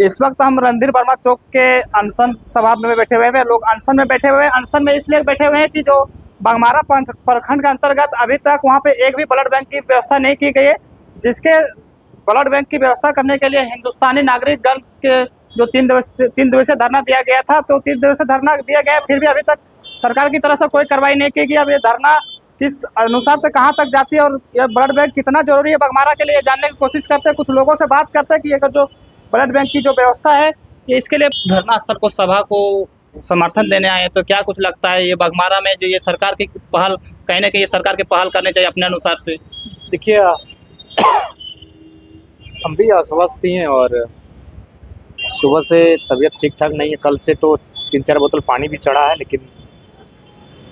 इस वक्त हम रणधीर वर्मा चौक के अनशन सभा में बैठे हुए हैं। लोग अनशन में बैठे हुए हैं। अनशन में इसलिए बैठे हुए हैं कि जो बाघमारा प्रखंड के अंतर्गत अभी तक वहां पे एक भी ब्लड बैंक की व्यवस्था नहीं की गई है, जिसके ब्लड बैंक की व्यवस्था करने के लिए हिंदुस्तानी नागरिक दल के जो 3 दिवसीय धरना दिया गया था, तो 3 दिवसीय धरना दिया गया, फिर भी अभी तक सरकार की तरफ से कोई कार्रवाई नहीं की गई। अब ये धरना किस अनुसार से कहाँ तक जाती है और यह ब्लड बैंक कितना जरूरी है बाघमारा के लिए, जानने की कोशिश करते हैं। कुछ लोगों से बात करते हैं कि अगर जो ब्लड बैंक की जो व्यवस्था है, ये इसके लिए धरना स्थल को सभा को समर्थन देने आए हैं, तो क्या कुछ लगता है ये बाघमारा में जो ये सरकार की पहल, कहीं ना कहीं ये सरकार की पहल करनी चाहिए अपने अनुसार से? देखिए, हम भी अस्वस्थ ही हैं और सुबह से तबीयत ठीक ठाक नहीं है। कल से तो 3-4 बोतल पानी भी चढ़ा है, लेकिन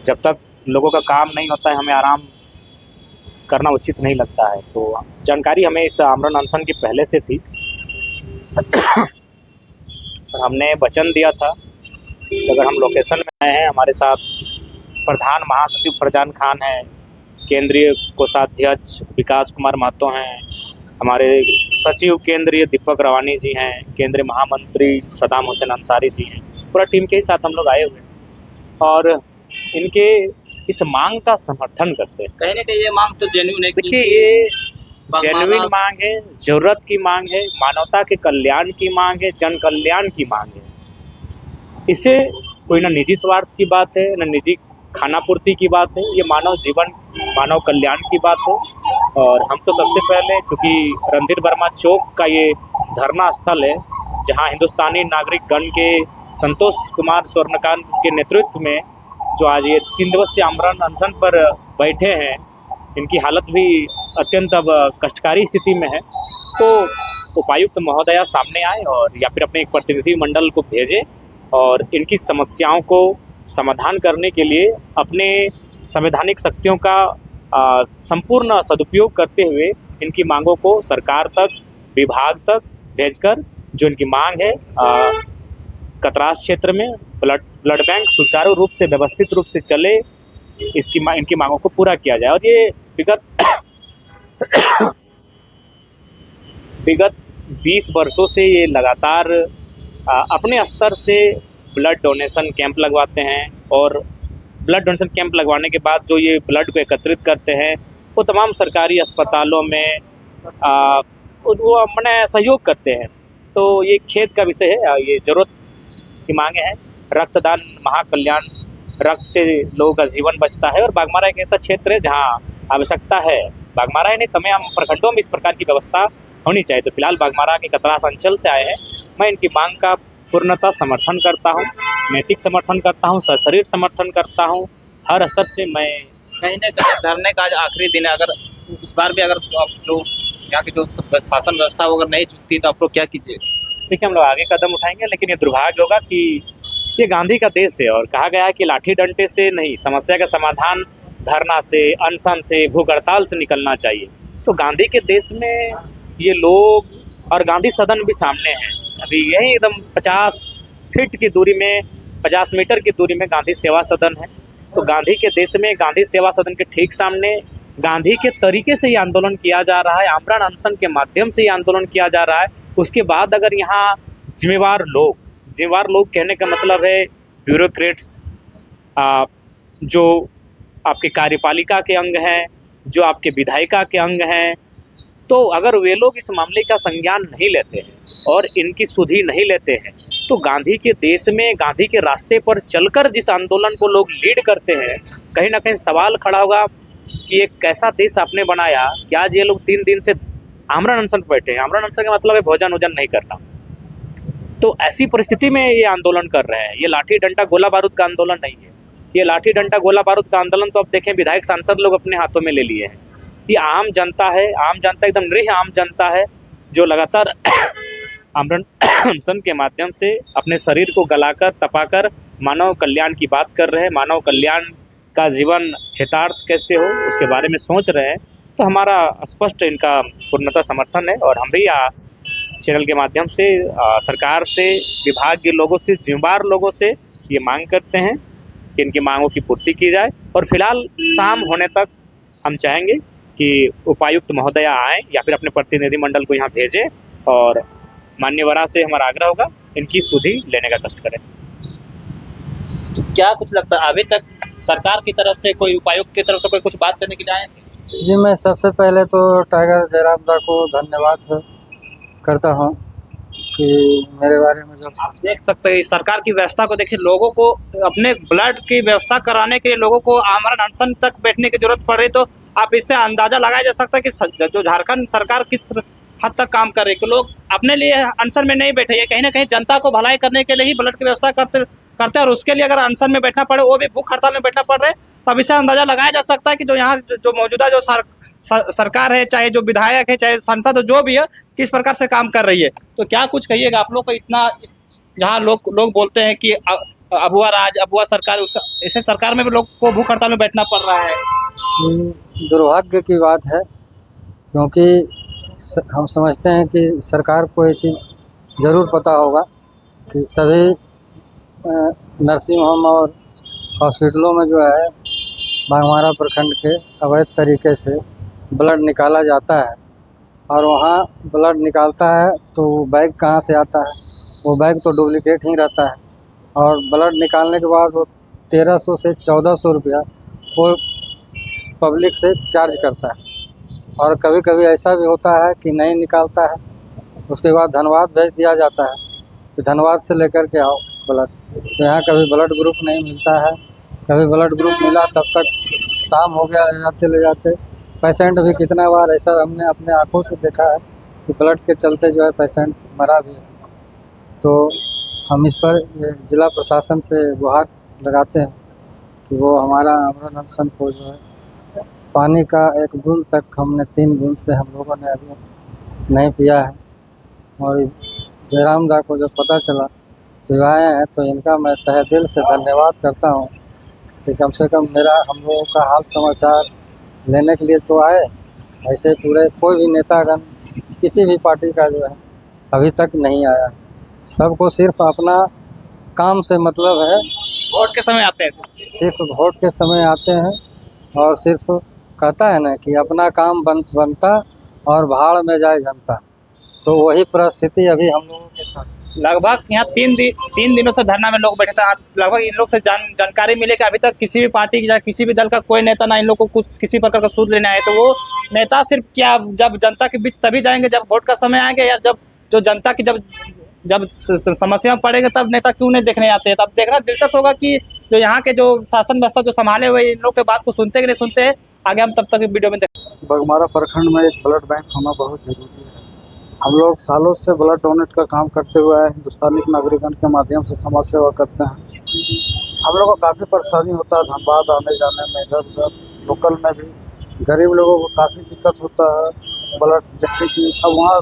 जब तक लोगों का काम नहीं होता है हमें आराम करना उचित नहीं लगता है। तो जानकारी हमें इस आमरण अनशन की पहले से थी और हमने वचन दिया था कि अगर हम लोकेशन में आए हैं, हमारे साथ प्रधान महासचिव फरजान खान हैं, केंद्रीय कोषाध्यक्ष विकास कुमार महतो हैं, हमारे सचिव केंद्रीय दीपक रवानी जी हैं, केंद्रीय महामंत्री सदाम हुसैन अंसारी जी हैं, पूरा टीम के ही साथ हम लोग आए हुए हैं और इनके इस मांग का समर्थन करते हैं। कहीं ना कहीं ये मांग तो जेन्युइन है। देखिए, ये जेन्युइन मांग है, जरूरत की मांग है, मानवता के कल्याण की मांग है, जन कल्याण की मांग है। इससे कोई ना निजी स्वार्थ की बात है, ना निजी खानापूर्ति की बात है, ये मानव जीवन, मानव कल्याण की बात है। और हम तो सबसे पहले, चूँकि रणधीर वर्मा चौक का ये धरना स्थल है, जहाँ हिंदुस्तानी नागरिक गण के संतोष कुमार स्वर्णकांत के नेतृत्व में जो आज ये 3 दिवसीय आमरण अनशन पर बैठे हैं, इनकी हालत भी अत्यंत अब कष्टकारी स्थिति में है। तो उपायुक्त महोदया सामने आए और या फिर अपने एक प्रतिनिधि मंडल को भेजे और इनकी समस्याओं को समाधान करने के लिए अपने संवैधानिक शक्तियों का संपूर्ण सदुपयोग करते हुए इनकी मांगों को सरकार तक, विभाग तक भेजकर जो इनकी मांग है, कतरास क्षेत्र में ब्लड बैंक सुचारू रूप से, व्यवस्थित रूप से चले, इनकी मांगों को पूरा किया जाए। और ये विगत 20 वर्षों से ये लगातार अपने स्तर से ब्लड डोनेशन कैंप लगवाते हैं और ब्लड डोनेशन कैंप लगवाने के बाद जो ये ब्लड को एकत्रित करते हैं, वो तमाम सरकारी अस्पतालों में वो मैंने सहयोग करते हैं। तो ये खेद का विषय है, ये ज़रूरत की मांगे हैं। रक्तदान महाकल्याण, रक्त से लोगों का जीवन बचता है और बाघमारा एक ऐसा क्षेत्र है जहाँ आवश्यकता है। बाघमारा ही नहीं, तमाम प्रखंडों में इस प्रकार की व्यवस्था होनी चाहिए। तो फिलहाल बाघमारा के कतरास अंचल से आए हैं। मैं इनकी मांग का पूर्णतः समर्थन करता हूँ, नैतिक समर्थन करता हूँ, सशरीर समर्थन करता हूँ। हर स्तर से मैं कहीं ना कहीं धरने का आज आखिरी दिन है, अगर इस बार भी अगर आप जो यहाँ की जो शासन व्यवस्था अगर नहीं चुकती तो आप लोग क्या कीजिए? देखिए, हम लोग आगे कदम उठाएंगे, लेकिन ये दुर्भाग्य होगा कि ये गांधी का देश है और कहा गया है कि लाठी डंडे से नहीं, समस्या का समाधान धरना से, अनशन से, भूख हड़ताल से निकलना चाहिए। तो गांधी के देश में ये लोग, और गांधी सदन भी सामने है, अभी यही एकदम 50 फीट की दूरी में, 50 मीटर की दूरी में गांधी सेवा सदन है। तो गांधी के देश में गांधी सेवा सदन के ठीक सामने गांधी के तरीके से ये आंदोलन किया जा रहा है, आमरण अनशन के माध्यम से ये आंदोलन किया जा रहा है। उसके बाद अगर यहाँ जिम्मेवार लोग कहने का मतलब है ब्यूरोक्रेट्स, जो आपके कार्यपालिका के अंग हैं, जो आपके विधायिका के अंग हैं, तो अगर वे लोग इस मामले का संज्ञान नहीं लेते हैं और इनकी सुधि नहीं लेते हैं, तो गांधी के देश में, गांधी के रास्ते पर चलकर जिस आंदोलन को लोग लीड करते हैं, कहीं ना कहीं सवाल खड़ा होगा कि एक कैसा देश आपने बनाया कि आज ये लोग 3 दिन से आमरण अनशन पर बैठे हैं। आमरण अनशन का मतलब है भोजन वोजन नहीं करना। तो ऐसी परिस्थिति में ये आंदोलन कर रहे हैं। ये लाठी डंडा गोला बारूद का आंदोलन नहीं है। ये लाठी डंडा गोला बारूद का आंदोलन तो अब देखें, विधायक सांसद लोग अपने हाथों में ले लिए हैं। ये आम जनता है, आम जनता, एकदम निरीह आम जनता है, जो लगातार आमरण अनशन के माध्यम से अपने शरीर को गलाकर, तपाकर मानव कल्याण की बात कर रहे हैं। मानव कल्याण का जीवन हितार्थ कैसे हो, उसके बारे में सोच रहे हैं। तो हमारा स्पष्ट इनका पूर्णतः समर्थन है और हम भी चैनल के माध्यम से सरकार से, विभाग के लोगों से, जिम्मेदार लोगों से ये मांग करते हैं कि इनकी मांगों की पूर्ति की जाए। और फिलहाल शाम होने तक हम चाहेंगे कि उपायुक्त महोदया आएँ या फिर अपने प्रतिनिधि मंडल को यहाँ भेजें और मान्यवरा से हमारा आग्रह होगा इनकी सुधि लेने का कष्ट करें। तो क्या कुछ लगता है अभी तक सरकार की तरफ से कोई उपायुक्त की तरफ से कोई कुछ बात करने की जाए? जी, मैं सबसे पहले तो टाइगर जयराम दा को धन्यवाद करता हूँ कि मेरे बारे में जब आप देख सकते हैं इस सरकार की व्यवस्था को देखिए, लोगों को अपने ब्लड की व्यवस्था कराने के लिए लोगों को आमरण अनशन तक बैठने की जरूरत पड़ रही, तो आप इससे अंदाजा लगाया जा सकता है कि जो झारखंड सरकार किस हद तक काम कर रही है कि लोग अपने लिए अनशन में नहीं बैठे, ये कहीं ना कहीं जनता को भलाई करने के लिए ही ब्लड की व्यवस्था करते हैं और उसके लिए अगर अनशन में बैठना पड़े, वो भी भूख हड़ताल में बैठना पड़ रहा है, तो अब इससे अंदाजा लगाया जा सकता है कि जो यहाँ जो मौजूदा जो सरकार है, चाहे जो विधायक है, चाहे सांसद जो भी है, किस प्रकार से काम कर रही है। तो क्या कुछ कहिएगा आप लोग को इतना जहाँ लोग बोलते हैं कि अबुआ राज, अबुआ सरकार, ऐसे सरकार में भी लोग को भूख हड़ताल में बैठना पड़ रहा है। ये दुर्भाग्य की बात है, क्योंकि हम समझते हैं कि सरकार को ये चीज़ ज़रूर पता होगा कि सभी नर्सिंग होम और हॉस्पिटलों में जो है बाघमारा प्रखंड के अवैध तरीके से ब्लड निकाला जाता है, और वहाँ ब्लड निकालता है तो बैग कहाँ से आता है, वो बैग तो डुप्लीकेट ही रहता है, और ब्लड निकालने के बाद वो 1300 से 1400 रुपया वो पब्लिक से चार्ज करता है। और कभी कभी ऐसा भी होता है कि नहीं निकालता है, उसके बाद धनबाद भेज दिया जाता है कि धनबाद से लेकर के आओ ब्लड। तो यहाँ कभी ब्लड ग्रुप नहीं मिलता है, कभी ब्लड ग्रुप मिला तब तक शाम हो गया ले जाते। पेशेंट भी कितना बार ऐसा हमने अपने आँखों से देखा है कि ब्लड के चलते जो है पेशेंट मरा भी है। तो हम इस पर ज़िला प्रशासन से गुहार लगाते हैं कि वो हमारा आमरण अनशन को जो है पानी का एक बूंद तक, हमने 3 बूंद से हम लोगों ने अभी नहीं पिया है। और जयराम दा को जब पता चला तो आए हैं, तो इनका मैं तहे दिल से धन्यवाद करता हूँ कि कम से कम मेरा हम लोगों का हाल समाचार लेने के लिए तो आए। ऐसे पूरे कोई भी नेतागण किसी भी पार्टी का जो है अभी तक नहीं आया। सबको सिर्फ अपना काम से मतलब है, वोट के समय आते हैं, सिर्फ वोट के समय आते हैं, और सिर्फ कहता है ना कि अपना काम बनता और भाड़ में जाए जनता। तो वही परिस्थिति अभी हम लोगों के साथ। लगभग यहाँ 3 दिनों से धरना में लोग बैठे थे। लगभग इन लोग से जानकारी मिले कि अभी तक किसी भी पार्टी की या किसी भी दल का कोई नेता ना इन लोग को कुछ किसी प्रकार का सूद लेने आए। तो वो नेता सिर्फ क्या जब जनता के बीच तभी जाएंगे जब वोट का समय आएंगे, या जब जो जनता की जब समस्या पड़ेगा तब नेता क्यों नहीं देखने आते हैं। तब देखना दिलचस्प होगा कि जो यहाँ के जो शासन व्यवस्था जो संभाले हुए इन लोग के बात को सुनते कि नहीं सुनते हैं। आगे हम तब तक वीडियो में देख। बाघमारा प्रखंड में एक ब्लड बैंक होना बहुत ज़रूरी है। हम लोग सालों से ब्लड डोनेट का काम करते हुए आए, हिंदुस्तानी नागरिकगण के माध्यम से समाज सेवा करते हैं। हम लोगों को काफ़ी परेशानी होता है धनबाद आने जाने में, इधर उधर लोकल में भी गरीब लोगों को काफ़ी दिक्कत होता है ब्लड। जैसे कि अब वहाँ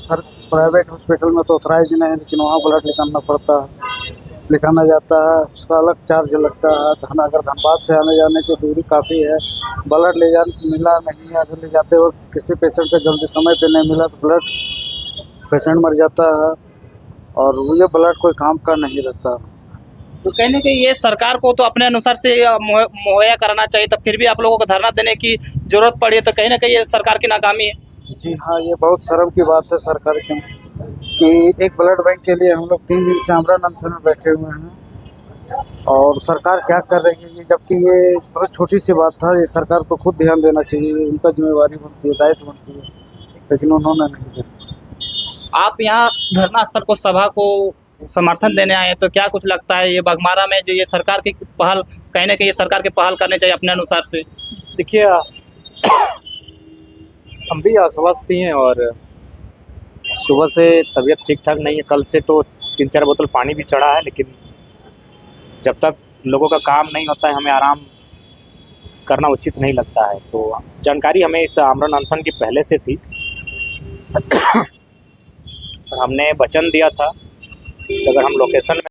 प्राइवेट हॉस्पिटल में तो ऑथराइज नहीं है, लेकिन वहाँ ब्लड निकालना पड़ता है, लिखाना जाता है, उसका अलग चार्ज लगता है। अगर धनबाद से आने जाने की दूरी काफ़ी है, ब्लड मिला नहीं, अगर ले जाते वक्त किसी पेशेंट को जल्दी समय पे नहीं मिला तो ब्लड पेशेंट मर जाता है, और ये ब्लड कोई काम का नहीं रहता। तो कहने के ये सरकार को तो अपने अनुसार से मुहैया कराना चाहिए, तब फिर भी आप लोगों को धरना देने की जरूरत पड़ी है, तो कहीं ना कहीं ये सरकार की नाकामी है। जी हाँ, ये बहुत शर्म की बात है सरकार की कि एक ब्लड बैंक के लिए हम लोग 3 दिन से आमरण अनशन में बैठे हुए हैं, और सरकार क्या कर रही है, जबकि ये बहुत छोटी सी बात था। ये सरकार को खुद ध्यान देना चाहिए, उनका जिम्मेवारी बनती है, दायित्व बनती है, लेकिन उन्होंने नहीं दिया। आप यहाँ धरना स्थल को सभा को समर्थन देने आए, तो क्या कुछ लगता है ये बाघमारा में जो ये सरकार की पहल, कहीं ना कहीं ये सरकार की पहल करनी चाहिए अपने अनुसार से? देखिए हम भी आश्वस्त ही हैं, और सुबह से तबीयत ठीक ठाक नहीं है। कल से तो 3-4 बोतल पानी भी चढ़ा है, लेकिन जब तक लोगों का काम नहीं होता है हमें आराम करना उचित नहीं लगता है। तो जानकारी हमें इस आमरण अनशन की पहले से थी और हमने वचन दिया था कि अगर हम लोकेशन